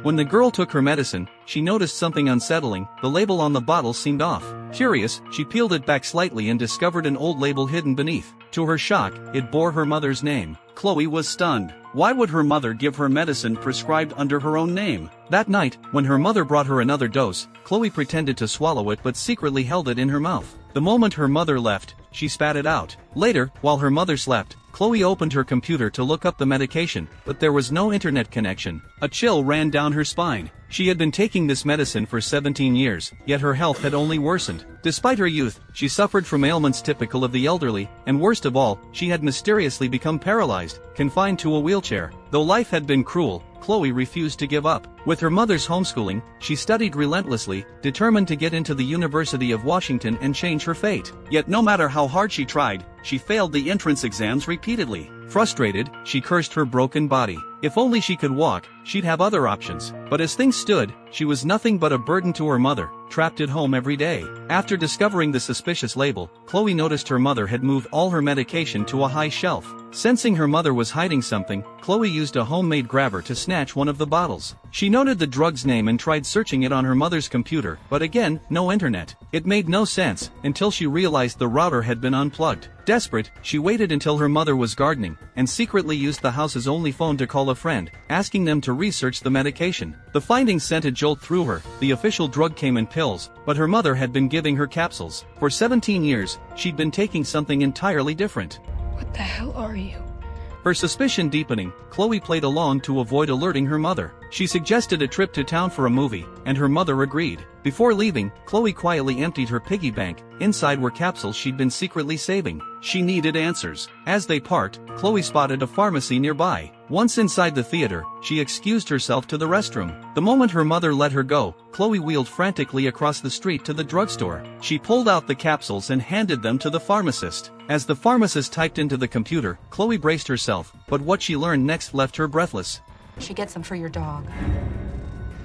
When the girl took her medicine, she noticed something unsettling. The label on the bottle seemed off. Curious, she peeled it back slightly and discovered an old label hidden beneath. To her shock, it bore her mother's name. Chloe was stunned. Why would her mother give her medicine prescribed under her own name? That night, when her mother brought her another dose, Chloe pretended to swallow it but secretly held it in her mouth. The moment her mother left, she spat it out. Later, while her mother slept, Chloe opened her computer to look up the medication, but there was no internet connection. A chill ran down her spine. She had been taking this medicine for 17 years, yet her health had only worsened. Despite her youth, she suffered from ailments typical of the elderly, and worst of all, she had mysteriously become paralyzed, confined to a wheelchair. Though life had been cruel, Chloe refused to give up. With her mother's homeschooling, she studied relentlessly, determined to get into the University of Washington and change her fate. Yet no matter how hard she tried, she failed the entrance exams repeatedly. Frustrated, she cursed her broken body. If only she could walk, she'd have other options. But as things stood, she was nothing but a burden to her mother, trapped at home every day. After discovering the suspicious label, Chloe noticed her mother had moved all her medication to a high shelf. Sensing her mother was hiding something, Chloe used a homemade grabber to snatch one of the bottles. She noted the drug's name and tried searching it on her mother's computer, but again, no internet. It made no sense, until she realized the router had been unplugged. Desperate, she waited until her mother was gardening, and secretly used the house's only phone to call a friend, asking them to research the medication. The findings sent a jolt through her. The official drug came in pills, but her mother had been giving her capsules. For 17 years, she'd been taking something entirely different. What the hell are you? Her suspicion deepening, Chloe played along to avoid alerting her mother. She suggested a trip to town for a movie, and her mother agreed. Before leaving, Chloe quietly emptied her piggy bank. Inside were capsules she'd been secretly saving. She needed answers. As they part, Chloe spotted a pharmacy nearby. Once inside the theater, she excused herself to the restroom. The moment her mother let her go, Chloe wheeled frantically across the street to the drugstore. She pulled out the capsules and handed them to the pharmacist. As the pharmacist typed into the computer, Chloe braced herself, but what she learned next left her breathless. You should get some for your dog.